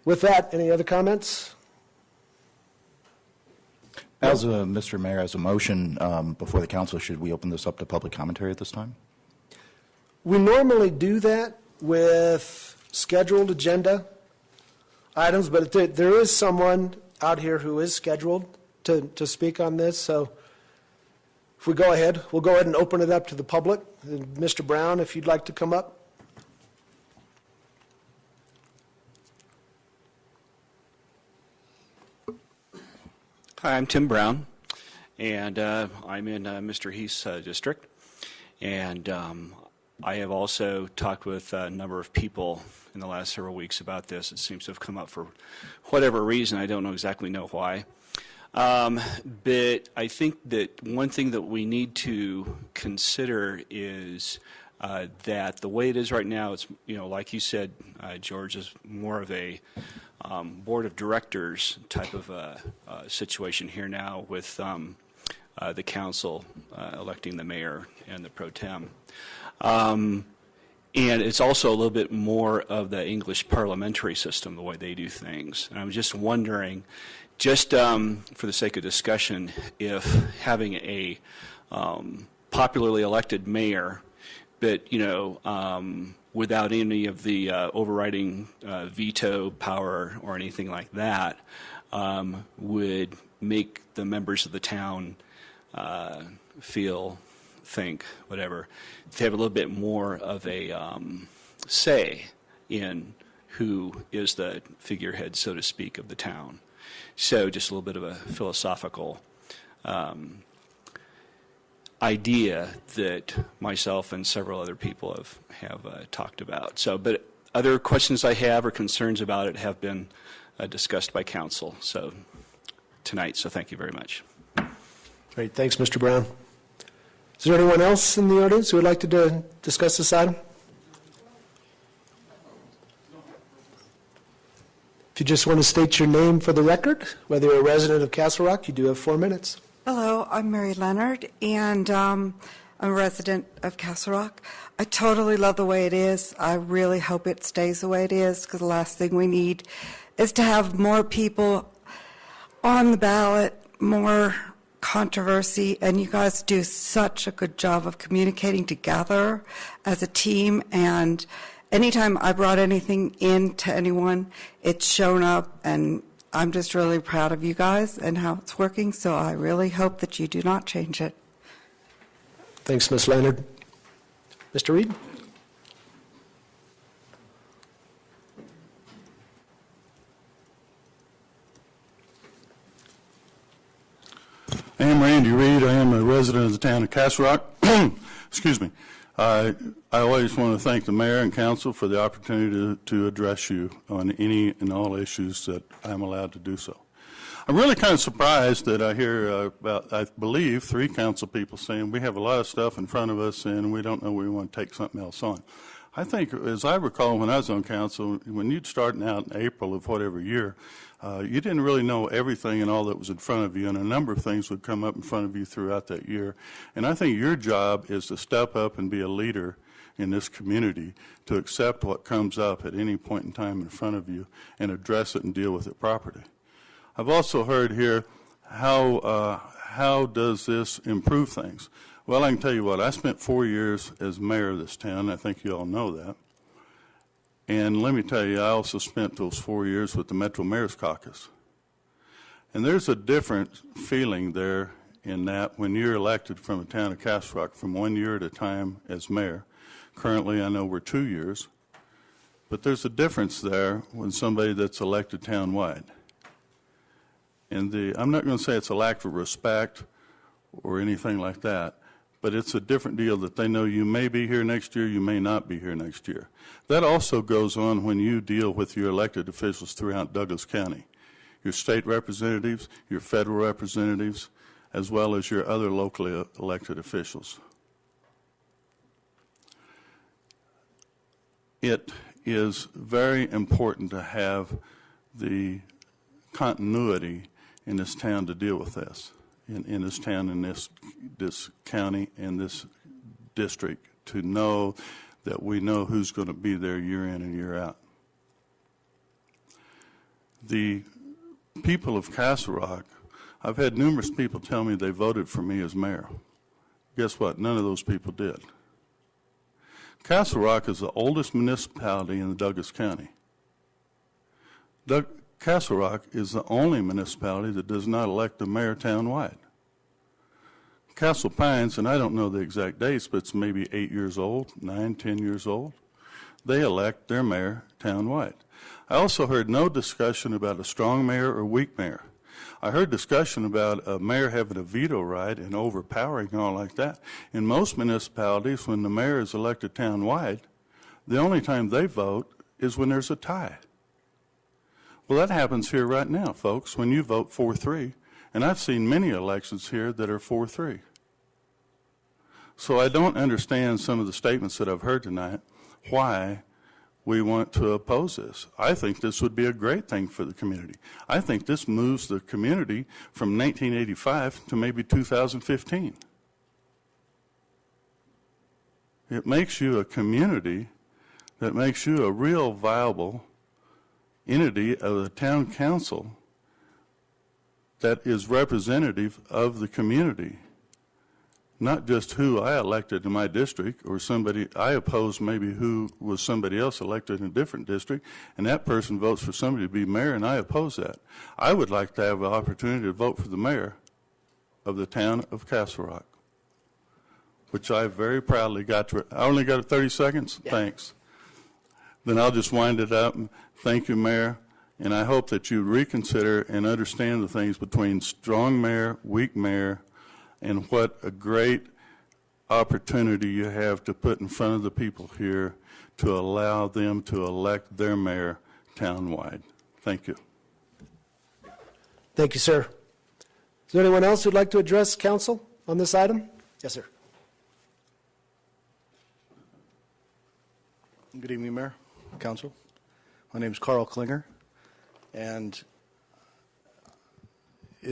With that, any other comments? As Mr. Mayor, as a motion before the council, should we open this up to public commentary at this time? We normally do that with scheduled agenda items, but there is someone out here who is scheduled to speak on this. So if we go ahead, we'll go ahead and open it up to the public. Mr. Brown, if you'd like to come up. Hi, I'm Tim Brown, and I'm in Mr. Heath's district. And I have also talked with a number of people in the last several weeks about this. It seems to have come up for whatever reason. I don't exactly know why. But I think that one thing that we need to consider is that the way it is right now, it's, like you said, George, is more of a board of directors type of situation here now with the council electing the mayor and the pro tem. And it's also a little bit more of the English parliamentary system, the way they do things. And I'm just wondering, just for the sake of discussion, if having a popularly elected mayor, but, without any of the overriding veto power or anything like that, would make the members of the town think, whatever, to have a little bit more of a say in who is the figurehead, so to speak, of the town. So just a little bit of a philosophical idea that myself and several other people have talked about. So, but other questions I have or concerns about it have been discussed by council tonight. So thank you very much. Great. Thanks, Mr. Brown. Is there anyone else in the audience who would like to discuss this item? If you just want to state your name for the record, whether you're a resident of Castle Rock, you do have 4 minutes. Hello, I'm Mary Leonard, and I'm a resident of Castle Rock. I totally love the way it is. I really hope it stays the way it is, because the last thing we need is to have more people on the ballot, more controversy, and you guys do such a good job of communicating together as a team, and anytime I brought anything in to anyone, it's shown up, and I'm just really proud of you guys and how it's working, so I really hope that you do not change it. Thanks, Ms. Leonard. Mr. Reed? I am Randy Reed. I am a resident of the town of Castle Rock. Excuse me. I always want to thank the mayor and council for the opportunity to address you on any and all issues that I'm allowed to do so. I'm really kind of surprised that I hear about, I believe, 3 council people saying we have a lot of stuff in front of us and we don't know we want to take something else on. I think, as I recall when I was on council, when you'd starting out in April of whatever year, you didn't really know everything and all that was in front of you, and a number of things would come up in front of you throughout that year. And I think your job is to step up and be a leader in this community, to accept what comes up at any point in time in front of you and address it and deal with it properly. I've also heard here, how does this improve things? Well, I can tell you what, I spent 4 years as mayor of this town. I think you all know that. And let me tell you, I also spent those 4 years with the Metro Mayor's Caucus. And there's a different feeling there in that when you're elected from the town of Castle Rock from 1 year at a time as mayor. Currently, I know we're 2 years. But there's a difference there when somebody that's elected townwide. And I'm not going to say it's a lack of respect or anything like that, but it's a different deal that they know you may be here next year, you may not be here next year. That also goes on when you deal with your elected officials throughout Douglas County, your state representatives, your federal representatives, as well as your other locally elected officials. It is very important to have the continuity in this town to deal with this, in this town, in this county, in this district, to know that we know who's going to be there year in and year out. The people of Castle Rock, I've had numerous people tell me they voted for me as mayor. Guess what? None of those people did. Castle Rock is the oldest municipality in Douglas County. Castle Rock is the only municipality that does not elect a mayor townwide. Castle Pines, and I don't know the exact dates, but it's maybe 8 years old, 9, 10 years old. They elect their mayor townwide. I also heard no discussion about a strong mayor or weak mayor. I heard discussion about a mayor having a veto right and overpowering and all like that. In most municipalities, when the mayor is elected townwide, the only time they vote is when there's a tie. Well, that happens here right now, folks, when you vote 4-3, and I've seen many elections here that are 4-3. So I don't understand some of the statements that I've heard tonight, why we want to oppose this. I think this would be a great thing for the community. I think this moves the community from 1985 to maybe 2015. It makes you a community that makes you a real viable entity of the town council that is representative of the community, not just who I elected in my district or somebody I opposed, maybe who was somebody else elected in a different district, and that person votes for somebody to be mayor, and I oppose that. I would like to have an opportunity to vote for the mayor of the town of Castle Rock, which I very proudly got to. I only got 30 seconds? Yeah. Thanks. Then I'll just wind it up. Thank you, Mayor, and I hope that you reconsider and understand the things between strong mayor, weak mayor, and what a great opportunity you have to put in front of the people here to allow them to elect their mayor townwide. Thank you. Thank you, sir. Is there anyone else who'd like to address council on this item? Yes, sir. Good evening, Mayor, Council. My name is Carl Klinger, and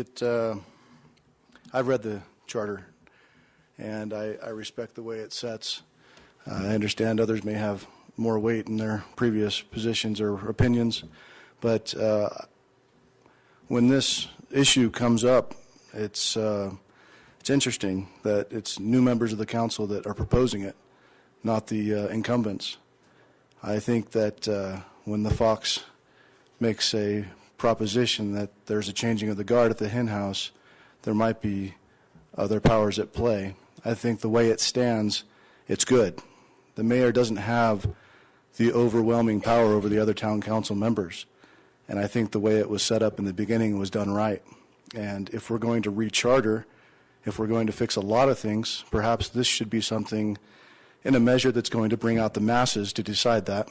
I've read the charter, and I respect the way it sets. I understand others may have more weight in their previous positions or opinions, but when this issue comes up, it's interesting that it's new members of the council that are proposing it, not the incumbents. I think that when the Fox makes a proposition that there's a changing of the guard at the hen house, there might be other powers at play. I think the way it stands, it's good. The mayor doesn't have the overwhelming power over the other town council members. And I think the way it was set up in the beginning was done right. And if we're going to recharter, if we're going to fix a lot of things, perhaps this should be something in a measure that's going to bring out the masses to decide that.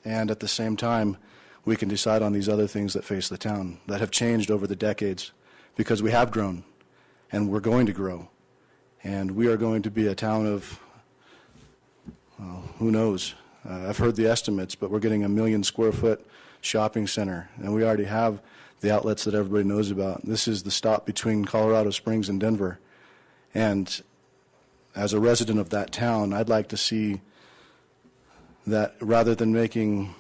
And at the same time, we can decide on these other things that face the town that have changed over the decades, because we have grown and we're going to grow. And we are going to be a town of, well, who knows? I've heard the estimates, but we're getting a 1 million square foot shopping center, and we already have the outlets that everybody knows about. This is the stop between Colorado Springs and Denver. And as a resident of that town, I'd like to see that rather than making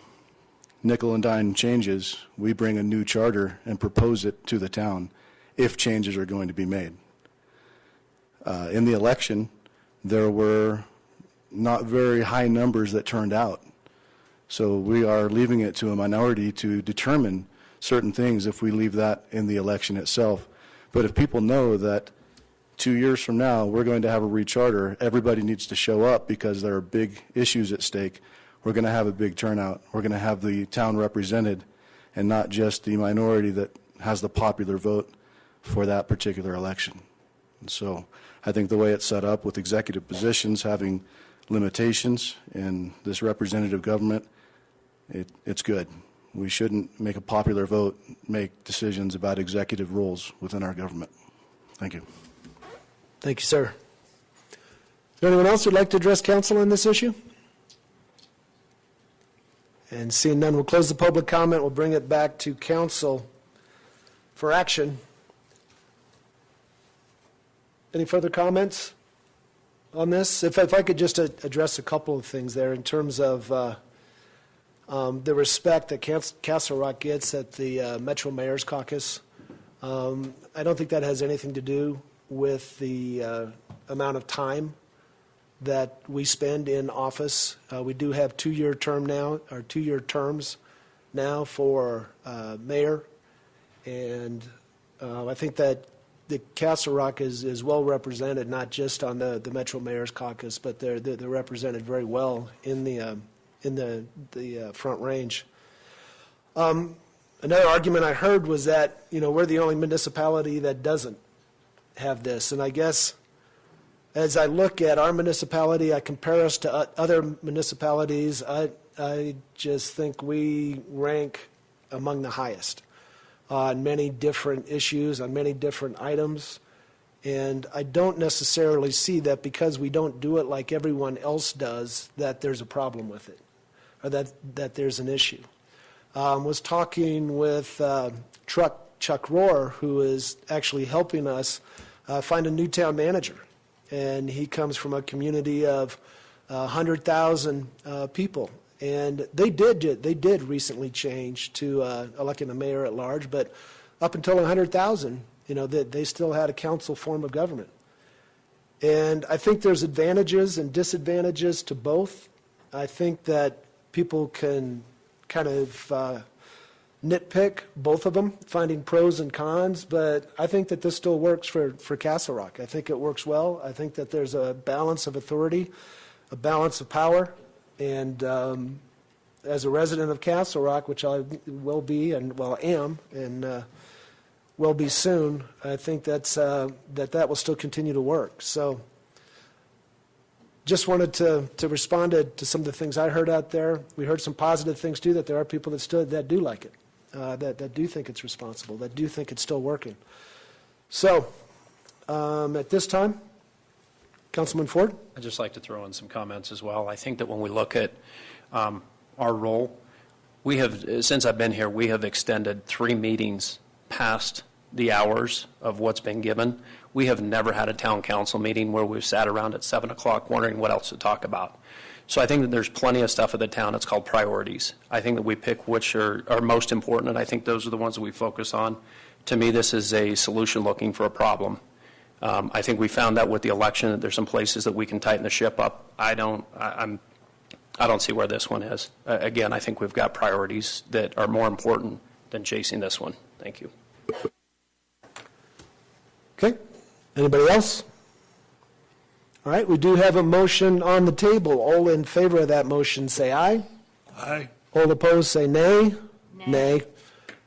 nickel and dime changes, we bring a new charter and propose it to the town if changes are going to be made. In the election, there were not very high numbers that turned out. So we are leaving it to a minority to determine certain things if we leave that in the election itself. But if people know that 2 years from now we're going to have a recharter, everybody needs to show up because there are big issues at stake, we're going to have a big turnout. We're going to have the town represented and not just the minority that has the popular vote for that particular election. And so I think the way it's set up with executive positions having limitations in this representative government, it's good. We shouldn't make a popular vote make decisions about executive roles within our government. Thank you. Thank you, sir. Is there anyone else who'd like to address council on this issue? And seeing none, we'll close the public comment. We'll bring it back to council for action. Any further comments on this? If I could just address a couple of things there in terms of the respect that Castle Rock gets at the Metro Mayor's Caucus. I don't think that has anything to do with the amount of time that we spend in office. We do have two-year terms now for mayor, and I think that the Castle Rock is well represented, not just on the Metro Mayor's Caucus, but they're represented very well in the Front Range. Another argument I heard was that, we're the only municipality that doesn't have this. And I guess as I look at our municipality, I compare us to other municipalities, I just think we rank among the highest on many different issues, on many different items. And I don't necessarily see that because we don't do it like everyone else does, that there's a problem with it, or that there's an issue. Was talking with Chuck Rohr, who is actually helping us find a new town manager. And he comes from a community of 100,000 people. And they did recently change to electing a mayor at large, but up until 100,000, they still had a council form of government. And I think there's advantages and disadvantages to both. I think that people can kind of nitpick both of them, finding pros and cons, but I think that this still works for Castle Rock. I think it works well. I think that there's a balance of authority, a balance of power, and as a resident of Castle Rock, which I will be and am and will be soon, I think that will still continue to work. So just wanted to respond to some of the things I heard out there. We heard some positive things too, that there are people that do like it, that do think it's responsible, that do think it's still working. So at this time, Councilman Ford? I'd just like to throw in some comments as well. I think that when we look at our role, we have, since I've been here, we have extended 3 meetings past the hours of what's been given. We have never had a town council meeting where we've sat around at 7 o'clock wondering what else to talk about. So I think that there's plenty of stuff at the town. It's called priorities. I think that we pick which are most important, and I think those are the ones that we focus on. To me, this is a solution looking for a problem. I think we found out with the election that there's some places that we can tighten the ship up. I don't see where this one is. Again, I think we've got priorities that are more important than chasing this one. Thank you. Okay. Anybody else? All right, we do have a motion on the table. All in favor of that motion, say aye. Aye. All opposed, say nay. Nay.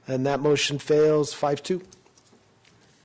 And that motion fails 5-2.